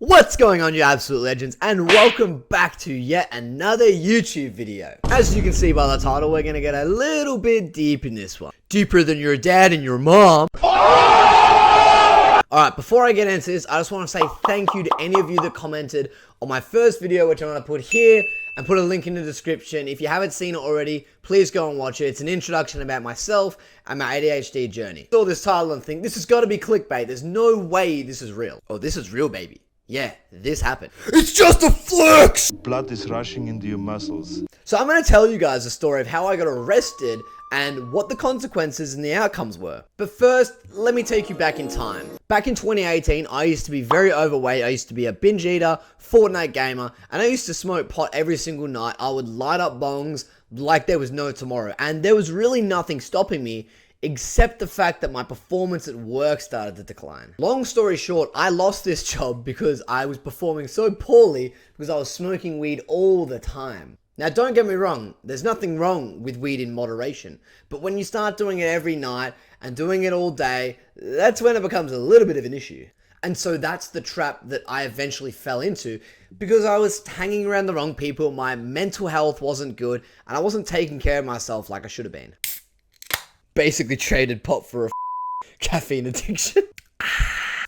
What's going on, you absolute legends, and welcome back to yet another YouTube video. As you can see by the title, we're gonna get a little bit deep in this one. Deeper than your dad and your mom. Alright, before I get into this, I just want to say thank you to any of you that commented on my first video, which I'm going to put here and put a link in the description. If you haven't seen it already, please go and watch it. It's an introduction about myself and my ADHD journey. I saw this title and think, this has got to be clickbait. There's no way this is real. Oh, this is real, baby. Yeah, this happened. It's just a flex! Blood is rushing into your muscles. So I'm going to tell you guys the story of how I got arrested and what the consequences and the outcomes were. But first, let me take you back in time. Back in 2018, I used to be very overweight. I used to be a binge eater, Fortnite gamer, and I used to smoke pot every single night. I would light up bongs like there was no tomorrow. And there was really nothing stopping me except the fact that my performance at work started to decline. Long story short, I lost this job because I was performing so poorly because I was smoking weed all the time. Now, don't get me wrong, there's nothing wrong with weed in moderation, but when you start doing it every night and doing it all day, that's when it becomes a little bit of an issue. And so that's the trap that I eventually fell into because I was hanging around the wrong people, my mental health wasn't good, and I wasn't taking care of myself like I should have been. Basically traded pot for a caffeine addiction.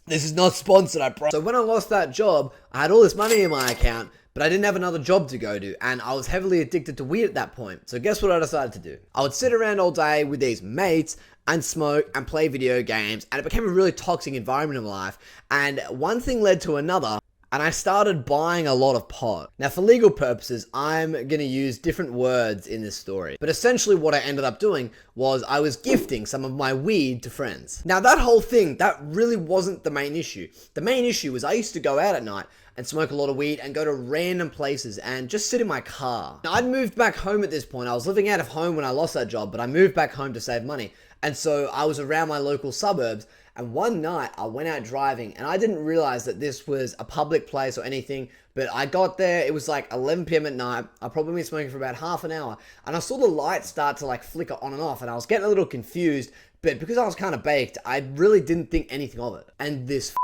This is not sponsored, I promise. So when I lost that job, I had all this money in my account, but I didn't have another job to go to, and I was heavily addicted to weed at that point. So guess what I decided to do? I would sit around all day with these mates and smoke and play video games, and it became a really toxic environment in my life. And one thing led to another, and I started buying a lot of pot. Now, for legal purposes, I'm gonna use different words in this story. But essentially what I ended up doing was I was gifting some of my weed to friends. Now, that whole thing, that really wasn't the main issue. The main issue was I used to go out at night and smoke a lot of weed and go to random places and just sit in my car. Now, I'd moved back home at this point. I was living out of home when I lost that job, but I moved back home to save money. And so I was around my local suburbs, and one night I went out driving and I didn't realize that this was a public place or anything, but I got there, it was like 11 p.m. at night. I'd probably been smoking for about half an hour, and I saw the lights start to like flicker on and off, and I was getting a little confused, but because I was kind of baked, I really didn't think anything of it. And this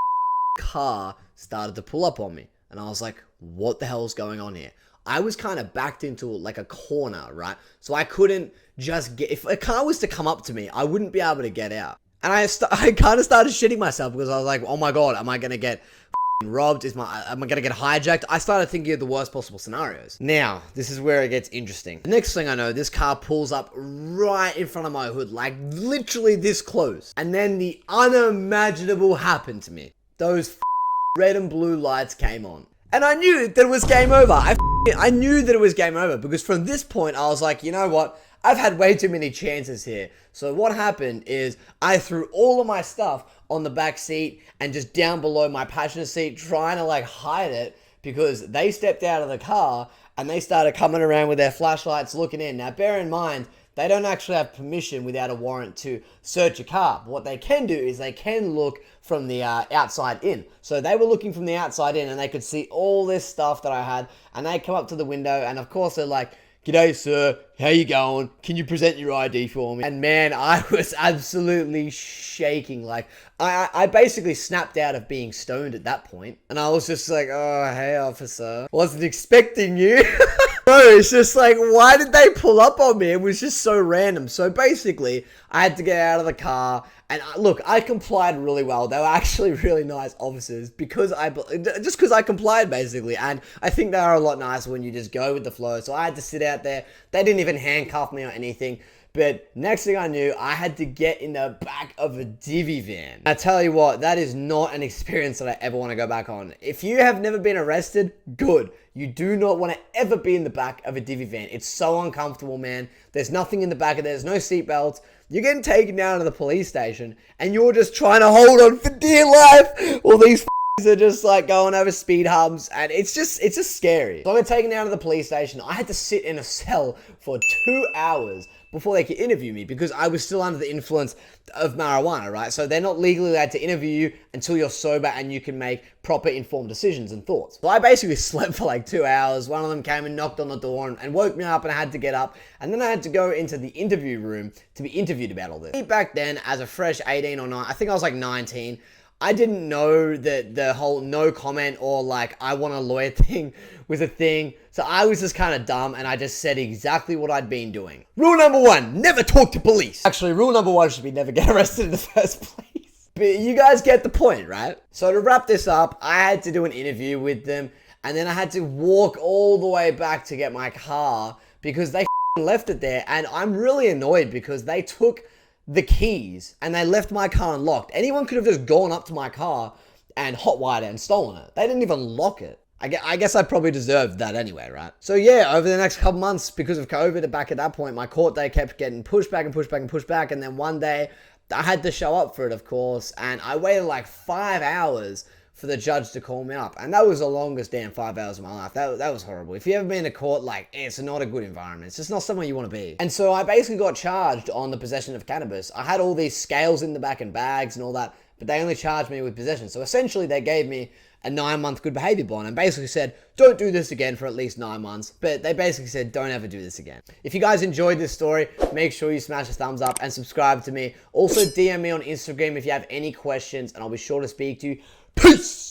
car started to pull up on me, and I was like, what the hell is going on here? I was kind of backed into like a corner, right? So I couldn't just get, if a car was to come up to me, I wouldn't be able to get out. And I kind of started shitting myself because I was like, oh my God, am I going to get robbed? Am I going to get hijacked? I started thinking of the worst possible scenarios. Now, this is where it gets interesting. The next thing I know, this car pulls up right in front of my hood, like literally this close. And then the unimaginable happened to me. Those red and blue lights came on. And I knew that it was game over. I knew that it was game over because from this point, I was like, you know what? I've had way too many chances here. So what happened is I threw all of my stuff on the back seat and just down below my passenger seat, trying to like hide it because they stepped out of the car and they started coming around with their flashlights looking in. Now, bear in mind, they don't actually have permission without a warrant to search a car. But what they can do is they can look from the outside in. So they were looking from the outside in and they could see all this stuff that I had, and they come up to the window and of course they're like, "G'day, sir. How you going? Can you present your ID for me?" And man, I was absolutely shaking. Like, I basically snapped out of being stoned at that point. And I was just like, "Oh, hey, officer. Wasn't expecting you." Bro, it's just like, why did they pull up on me? It was just so random. So basically, I had to get out of the car. And look, I complied really well. They were actually really nice officers because just because I complied basically. And I think they are a lot nicer when you just go with the flow. So I had to sit out there. They didn't even handcuff me or anything. But next thing I knew, I had to get in the back of a divvy van. I tell you what, that is not an experience that I ever want to go back on. If you have never been arrested, good. You do not want to ever be in the back of a divvy van. It's so uncomfortable, man. There's nothing in the back of there. There's no seatbelts. You're getting taken down to the police station and you're just trying to hold on for dear life. All these are just like going over speed humps, and it's just scary. So I got taken down to the police station. I had to sit in a cell for 2 hours before they could interview me because I was still under the influence of marijuana, right? So they're not legally allowed to interview you until you're sober and you can make proper informed decisions and thoughts. So I basically slept for like 2 hours. One of them came and knocked on the door and woke me up, and I had to get up, and then I had to go into the interview room to be interviewed about all this. Back then, as a fresh 18 or 9, I think I was like 19, I didn't know that the whole no comment or like I want a lawyer thing was a thing. So I was just kind of dumb and I just said exactly what I'd been doing. Rule number 1, never talk to police. Actually, rule number 1 should be never get arrested in the first place. But you guys get the point, right? So to wrap this up, I had to do an interview with them and then I had to walk all the way back to get my car because they left it there, and I'm really annoyed because they took the keys and they left my car unlocked. Anyone could have just gone up to my car and hotwired it and stolen it. They didn't even lock it. I guess I probably deserved that anyway, right? So yeah, over the next couple months, because of COVID, back at that point, my court day kept getting pushed back and pushed back and pushed back, and then one day I had to show up for it, of course, and I waited like 5 hours for the judge to call me up, and that was the longest damn 5 hours of my life. That was horrible. If you ever been to court, like, it's not a good environment. It's just not somewhere you want to be. And so I basically got charged on the possession of cannabis. I had all these scales in the back and bags and all that, but they only charged me with possession. So essentially they gave me a 9-month good behavior bond and basically said, don't do this again for at least 9 months. But they basically said, don't ever do this again. If you guys enjoyed this story, make sure you smash a thumbs up and subscribe to me. Also DM me on Instagram if you have any questions and I'll be sure to speak to you. Peace!